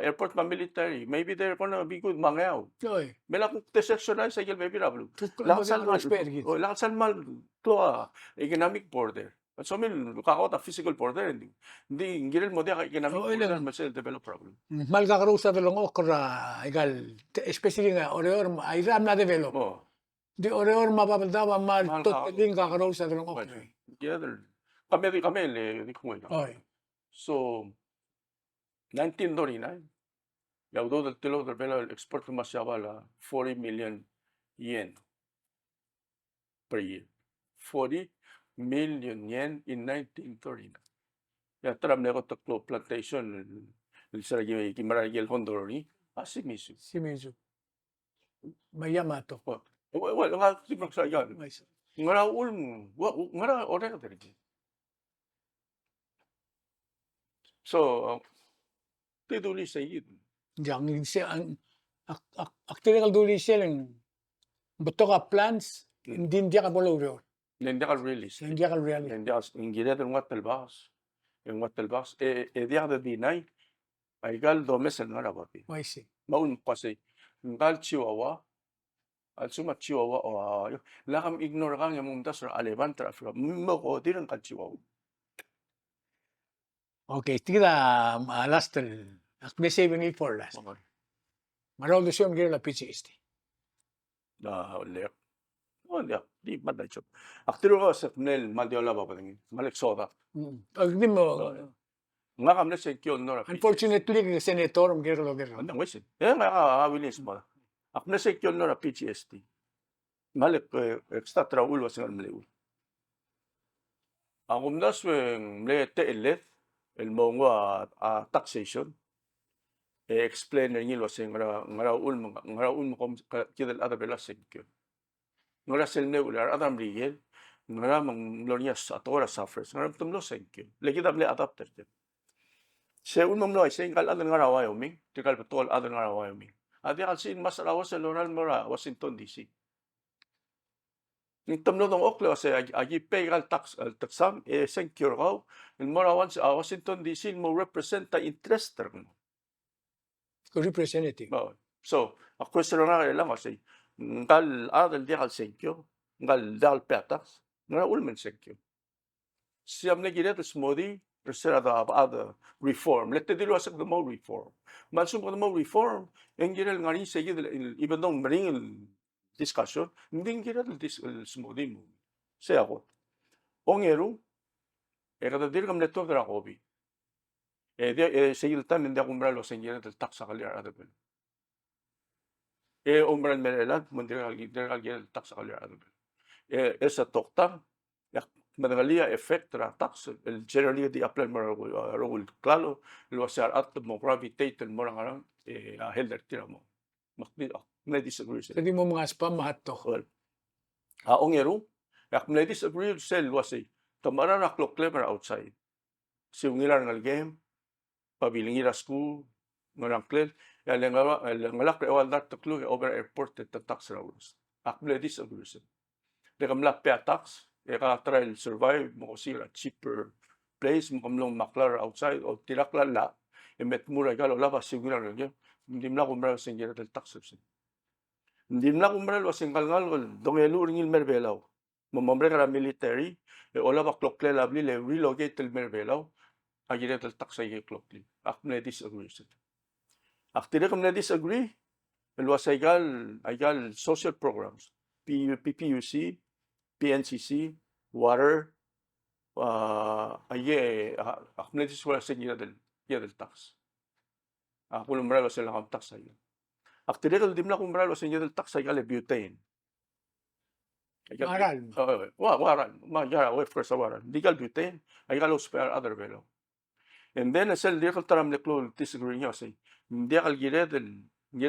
airport pa military. Maybe they're gonna be good mangayaw. May lang sectionize sa maybe na blue. Laksan mal to economic border. So kakot a physical border. Hindi ginel mo dia economic border mas develop problem. Mal kakarusa dalong okra egal especially nga oreor ay ram na develop. Di oreor mapapaldawa mal totaling kakarusa dalong okra. Together. Kami le kung So 1939 yaudó del telo del velo el exporto más la 40 million yen per year. 40 million yen in 1939. Ya tram ne ko to plantation sa gimaragil hondoroni. Asi misu. Shimizu. May Yamato. Wa nga sibrak sa yan. May Ngara ulm ngara ore ka diri. So tiduli sa yun. Yang siya ang actually duli siya lang beto ka plans hindi dia ka bologro. Hindi ka release. Hindi ka reality. Hindi ka ingire ng wat talbas. Yung wat talbas dia da dinay. Ay gal domes el ngara bapi. May si. Maun kasi ngal chihuahua. Al suma chihuahua o lakam ignore kang yung muntas ra alevan traffic. Mo ko di kal chihuahua. Okay, tira last akme 74 last. Maroldo siya mga la PCST. Da lek. Oh dia di madai chop. Aktiro ko sa nel madiola ba paling malek soda. Agdi mo Nga kam na sa kyon no. unfortunately ka senator mga lo. Andang wesin. Nga wilis mo. Akna sa kyon no PGST. Malek extra traul was ngal mleul. Ang umdas weng mlete elet el mongo taxation. Explain na ngil was ngaraul mo kom kidal ada bela sekyo. Ngara selne ular adam rigel. Ngara mang glorias atora suffers. Ngara tumlo sekyo. Lagi dable adapter. Se un momno ay sing kal adan ngara Wyoming, tikal patol adan ngara Wyoming. Adi kal sin mas rawas sa Laurel Mora, Washington DC. Ni tumlo dong okle was agi pay kal taxam secure raw. Il mora wan sa Washington DC mo represent the interest term. Representative. So, a question na lang kasi ngal adal di kal secure, ngal dal petax, ngara ulmen secure. Siyam na gidet smodi Tercera ada reform. Let the deal was the more reform. Mansum the more reform, en general ngari seguir even though maring discussion, hindi gira el smoothing mo. Saya ako. Ongeru, kada dir kam neto dra hobby. Seguir tan hindi ako umbral was en general del tax kalir ada ben. Umbral merelan, mundir gira tax kalir ada ben. Esa tokta, Madagalia effect ra tax el generally di apply mo role claro lo wasar at mo gravitate mo nga helder tira mo makdi na disagree sa Hindi mo mga spam mahato. well ongero yak na disagree sel wasi tamara na clock clever outside si ungilar ngal game pabilingira school ngarang clear ngalak rewal dat clue over airport at tax rules akble disagree sel de kamla pa tax trial survive mo sila cheaper place mo kamlong maklar outside o tilaklan la emet mura galo laba sigura nga hindi na kumra sa ngira del taxes hindi na kumra lo singkal ngal dongelu ringil merbelaw mamamre kara military ola ba klokle labli le relocate el merbelaw agira del tax ay klokli akne disagree after kam na disagree el wasaigal aigal social programs PPUC PNCC, water, akne wala sa niya del tax. Ako lumralo sila kang tax ay. Actually, di mo na kumralo sa niya del tax ay kala butane. Maral. Waral. Magyara, wait for sa waral. Di kal butane, ay kala spare other velo. And then, sel di kal taram neklo disagree niya say, hindi kal gira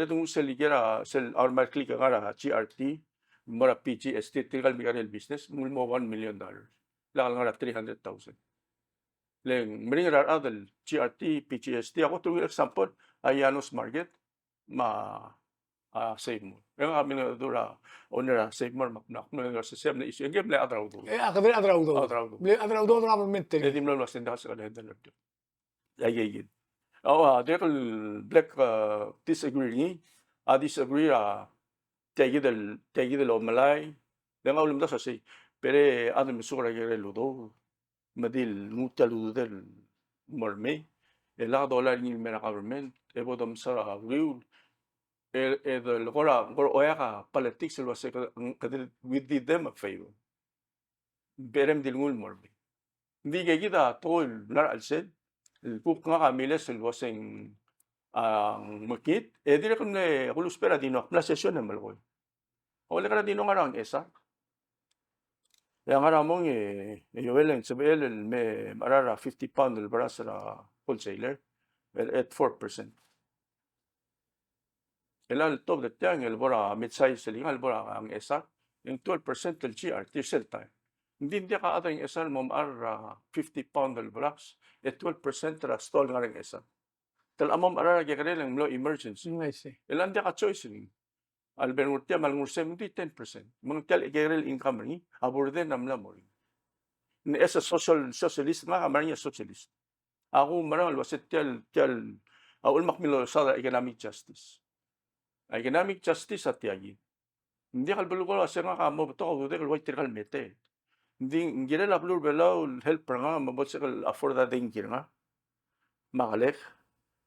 dung sel gira sel armar click ngara GRT, mora PGST, tigal migarel business, mulmo $1 million. Lakal nga 300,000. Leng, meringar adal, GRT, PGST, ako tuwing example, Ayanos Market, save mo. Yung kami na dura, owner, save mo, maknak, mga sa same na issue. Yung game na adraw do. Akabili adraw do. Adraw do. Adraw do na permanente. Hindi mo lang sinda sa kanila na lang. Ay. Dekal black disagree, disagree, tegidel o malay dengan ulim das asi pere adam sura gere ludo madil mutalu del morme la dollar ni mera government e bodom sa real del gora oya politics lo se kadil we did them a favor berem dil ngul morme di gida tol nar alsed el puk nga kamiles el waseng ang makit dire kun ne kulus pera dino na sesyon na malkoy. Wala ka na dino nga ang esa. yang aramong yuweleng sebelel me marara 50 pound el brasra wholesaler at 4%. Elal top de tiang el bora mid-size seling el bora ang esar yung 12% el GR tisel time. Hindi ka ata yung esar mo mar 50 pound el brax at 12% ra stall nga ring esar. Tal amom arara kaya lang lo emergency. I see. Elan dia ka choice ning. Alben urtia malngursem di 10%. Mung tel igerel income ni aburde namla mo. Ni esa socialist nga kamar niya socialist. Ako maral wasit tel awul makmilo sa economic justice. Economic justice at yagi. Hindi kalbalo ko sa nga kamo to ko de kalway tirkal mete. Hindi ngira la blur belaw help nga mabot sa afford da ding nga. Makalek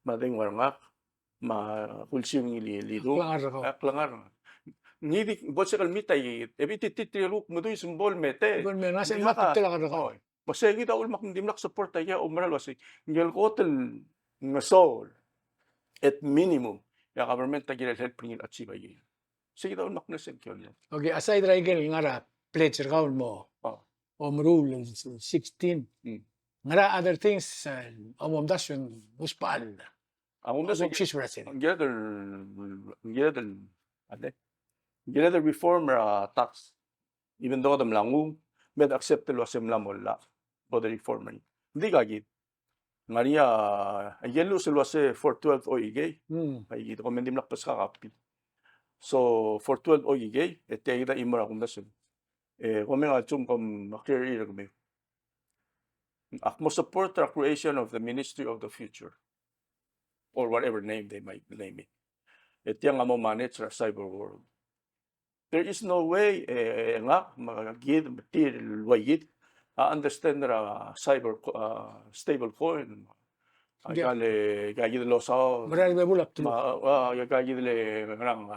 mading warngak ma kulsim ni lidong Klangar ako. aklangar. Ngidi bot sa kalmitay ebiti titiruk mudoy simbol mete. Kung may nasa Hindi imat, ka- talaga ako. Oh, masegi da ulmak hindi nak support tayo umaral wasi. Ngel kotel nga soul at minimum ya government tagil help ringil achieve ay. Sige da ulmak na senkyon. Okay, aside Raigel, nga ra, pledge account mo, Oh. rule 16. Hmm. Nga ra, other things, omomdasyon, muspal. Ako na sa She's Brazil. Gather reform tax even though them langu med accept lo sem lamolla for the reform ni. Hindi gagit. Maria ayelo selo se 412 o igay. Ay gito komendim lakpas ka kapi. So 412 o igay et ida imora kum dasun. Komen chum kom career kumi. Akmo support the creation of the Ministry of the Future or whatever name they might name it. Ito yung amo manage sa cyber world. There is no way nga magagid material wayid understand na cyber stable coin. Yeah. Gagid lo sa Marami ba bulak tulo? gagid le ng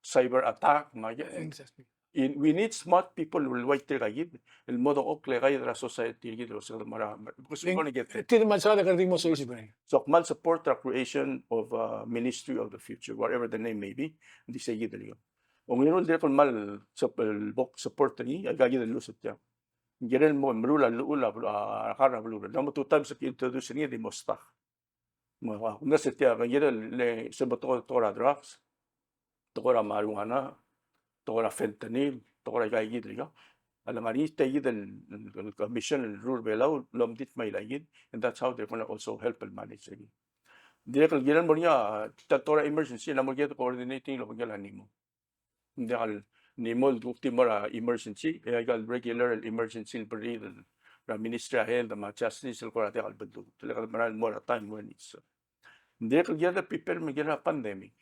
cyber attack. Exactly. We need smart people who will wait gagid. El modo okle gagid ra society gid lo sa marami. Because we're gonna get there. Tino man sa karding mo sa isip rin. So Akmal support the creation of a Ministry of the Future, whatever the name may be. Hindi sa igid liyo. Kung yun din mal support ni, agagi na lusot niya. Giren mo mrula lula akara mrula. Damo 2 times sa introduce niya di mo stock. Kung nasa tiya, giren le sa bato tora drugs, tora marijuana, tora fentanyl, tora gagid liyo. Alam nga tayo the commission and rule below lomdit may lagid, and that's how they're going to also help and manage again. Direkal giran mo niya tatora emergency na mo get coordinating lo magala nimo. Hindi kal nimo dukti mo emergency kaya gal regular emergency period ra ministry health ma justice ko rate kal bedlo. Talaga maral mo time when it's direkal giran people magala pandemic.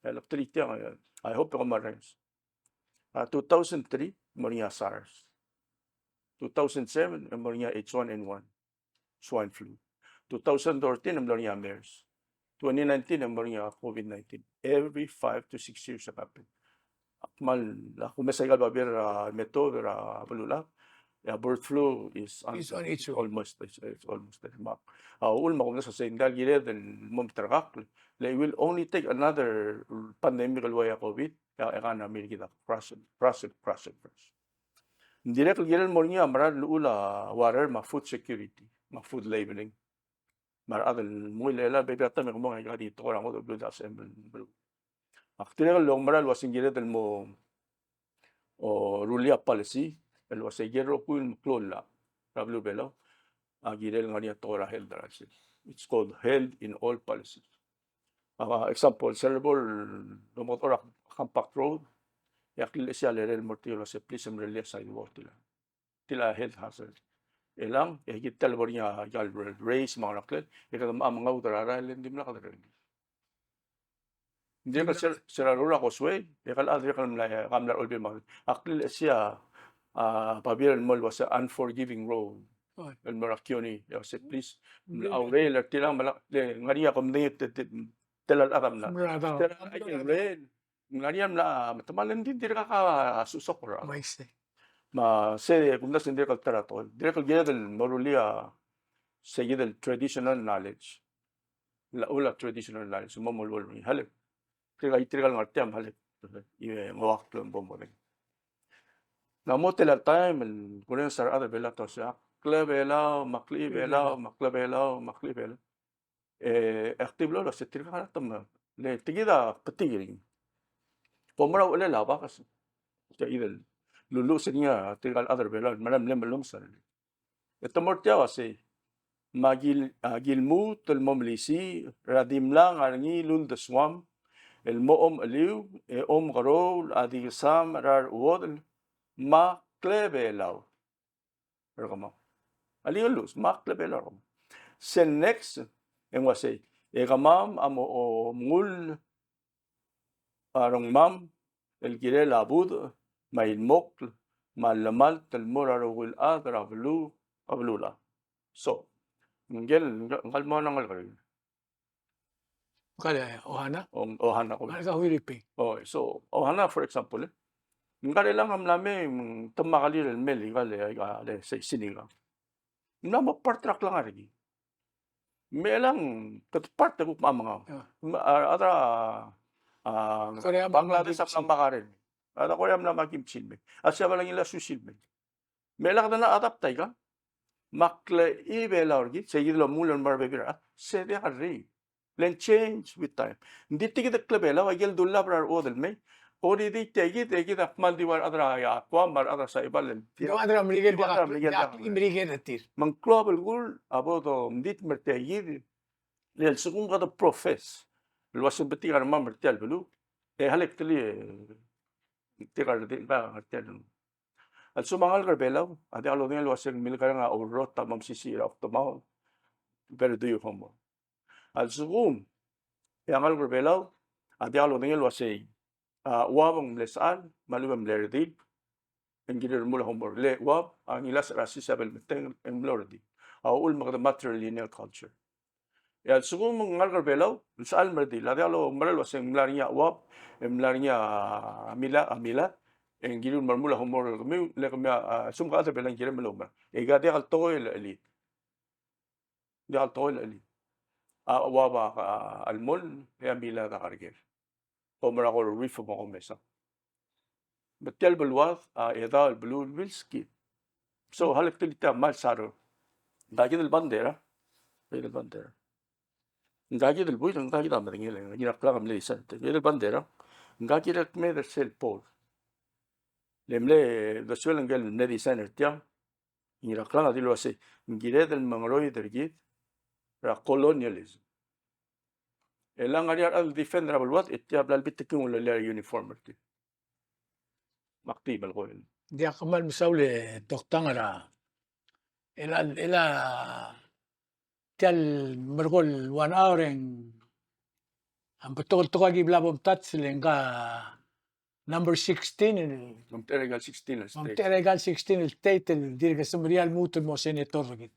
Kaya treat yan. I hope ko ma-rise. 2003 Maria SARS. 2007, Maria H1N1, swine flu. 2014, Maria MERS. 2019, Maria COVID-19. Every 5 to 6 years have happened. Akmal, kung may sagal babir meto, balula, bird flu is on its own. almost the mark. Ulma kung nasa sendal gilid and mumtrakak, they will only take another pandemic way COVID. Kaya na miliki da process. Direct giran mo niya maral lula water ma food security, ma food labeling. Maral mo lela bebata me kumo nga dito ko rango do da assemble. Actually long maral wasing giran mo o rulia policy, el wasay gero kun klola. Pablo Belo. Giran nga niya tora health drugs. It's called health in all policies. Example, cerebral motor compact road. Yakil siya lerel mortilo sa please emrelia sidewalk tila health hazard. Elang higit talbor niya gal race mga naklet. Ika mga utarara hindi mo nakadara. Hindi ka sirarura ko sway. Ikal adri ka namla kamlar olbi mga. Akil siya pabiran mo was an unforgiving road. El Marakioni, say please. Away la tilang malak ngariya komnit telal aram na. Telal ay rain. Ngariam na matamalan din dira ka susok ra. Ma se kung nas hindi ka tarato. Dira ka gidel morulia sa gidel traditional knowledge. La ula traditional knowledge mamulwal ni halip. Kaya itigal ng artiam halip. Iwe ngawak lang bombo. Namo tila time and kunin sa other bela to siya. Klebela, maklibela, maklebela, maklibela. Active lo sa tirka na tam le tigida patigiring. Pomara wala laba kasi. Kaya idel lulu sa niya tirka other bela manam lem sa. Ito mortiya kasi gilmu tul momlisi radim lang arngi lul the swam el moom aliw om garol adi sam rar uod ma klebelaw. Rakamo. Aliw lus ma klebelaw. Sen next en wase egamam amo o mul arong mam el gire labud mail mok malamal tel moraro wil adra ablula. So, ngal mo nang ngal Kaya, ohana. ohana ko. Malaka huiripi. Oh, so ohana for example, ngare lang am lame tamakali el meli gale ale sa siniga. Na mapartrak lang ari. Melang part ko mamanga. Atra Korea Bangladesh magimsin. am makarin. Ata Korea am magimsin me. Asya lang ila susil me. Melang na adaptay ka. Makle ibela orgi seguido mulan marbebira. Se de harri. Len change with time. Hindi tigit klebela wagel dulla brar odel me. Ori di tegi akmal diwar adra ya kwamar adra sa ibalen. Yung adra Miguel Yung adra Miguel Miguel natir. Mang global gul abodo mdit mertegi lel sugun kada profess. Lwasin beti kan mam mertel belu. Halek tali tikar di ba mertel. Al sumangal karbelaw adi alo ngel wasin milkar nga overrot tamam sisira of the mouth. Pero do you homo. Al sugum yangal karbelaw adi alo ngel wasin wabang lesan malubam lerdid engineer mula homor le wab ang ilas rasi sabel meteng en lordi aul magda matrilineal culture ya sugo ngal karbelaw sal merdi la dialo maral waseng mlaria wab mlaria amila engineer mula homor mi le kama sum ka belang kire meloma e ga dia alto el elite dia alto el elite waba almol ya mila da karger komra ko riff mo ko mesa betel belwas eda el blue wilski so halek tilita mal saro dagi del bandera ngagi del buy ngagi da madingile ngagi na plagam le isa del bandera ngagi del me del sel pol lemle do suelen gel ne designer tia ngira klanga dilo ase ngire del mangroy del git ra colonialism elang ari al defender belwas itia blal bitikun le uniformity maktib al goel Dia kamal misaule doktangara. Ela tial mergol 1 hour en ang betul lagi blabom tats lenga number 16 el Monterregal 16 al state Monterregal 16 el state el dirga sumrial mutul mo senator git.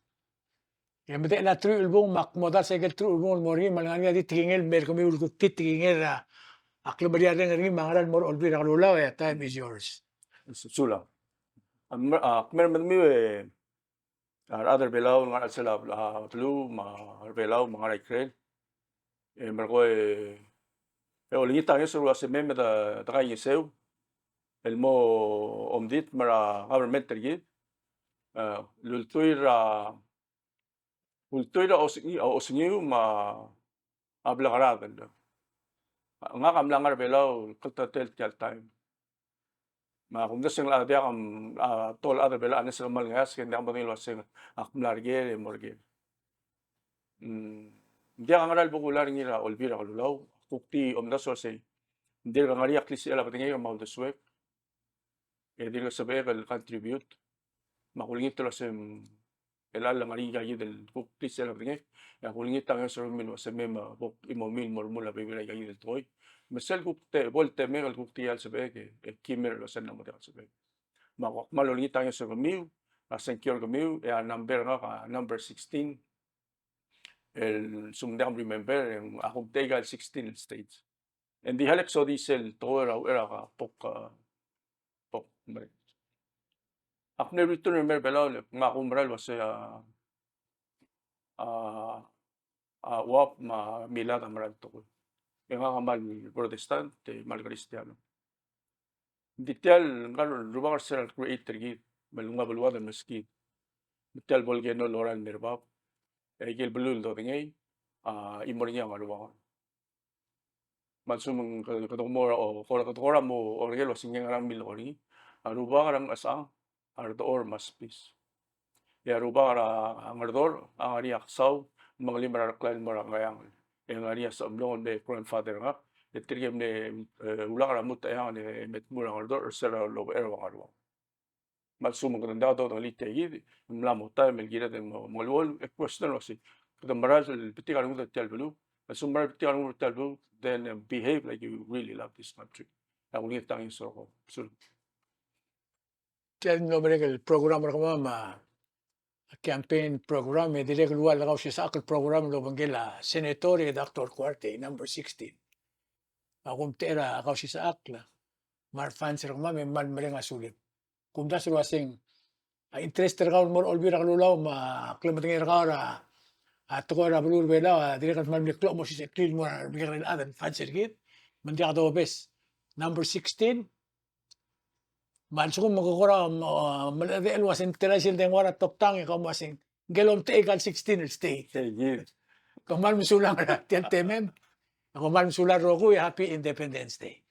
Yang bete la tru ulbong makmoda segel tru ulbong mori malanga di tingel mer kami ul tingel aklo bariya ring mangaral mor olbi raglula ya time is yours. Sula. Kmer mi other belaw nga sila tulu belaw mga rekrel. Mergo olingita nga suru ase meme da kay yeseu. El mo omdit mara government tergit. Lultuira osingiu ma ablakaradan. Nga kamlangar belaw kaltatel tial time. Kung dasing la dia kam tol ada bela anes mal ngas ken dam bangil wasing akmlarge morge dia ngaral bukular ngira olbira kalulaw kukti omdas wase dir ngari aklisi ala patingi mal deswek dir sabe kal contribute makulingit to lasem elal ngari gayi del kukti sela patingi ya kulingit tang so min wase mema bok imomil mormula bibira gayi del toy Mesel kukte volte megal kukti al sabe que kimer lo sen namo al sabe malolingit tayo sa gamiw secure gamiw number nga number 16 el sumdam remember yung akong tegal 16 states and the halek so diesel to era ka pok akne return remember belaw nga kumral was wap ma milata maral to yung kamal protestante mal kristyano Detail ngal rubang sel creator git malunga balwa da meski. Detail volcano loran mirbab. Egil belul do ngay imornya maruang. Mansum katong mo o kora mo orgelo singeng arang milori. Aruba arang asa ardo or maspis. Ya aruba ara angardor ang ari aksaw mga limara klan mo ngayang. Yang ari sa umlong de grandfather nga. Itirgem ne ulang ramut ayang ne met murang angardor sera lo erwang arwang. Mansum katong do litegi mlamuta melgira de molwol question wasi. Katong maraz pitikan mo tel belu. Mansum maraz pitikan mo tel belu then behave like you really love this country. Ang ulit tanging soko. So, Tiyan no mereka el program ma campaign program direct luar lagaw siya sa akal program lo banggela Senator Dr. Cuarte number 16. Akum tera akaw siya sa akla. Marfan sir ma man merenga sulit. Kung das wasing interest terkau mor olbira kalulaw ma klimating erkau ra at ko ra bulur bela direct man miklo mo siya clean mo bigyan adan fancy git. Mandi ka bes. Number 16 Mansung magkukura malade wasing tirasil den wara top tang ikaw wasing gelom te egal 16 stay. sige. Kamal misulang ra tiyan temem. Ako man misulang ro ko happy Independence Day.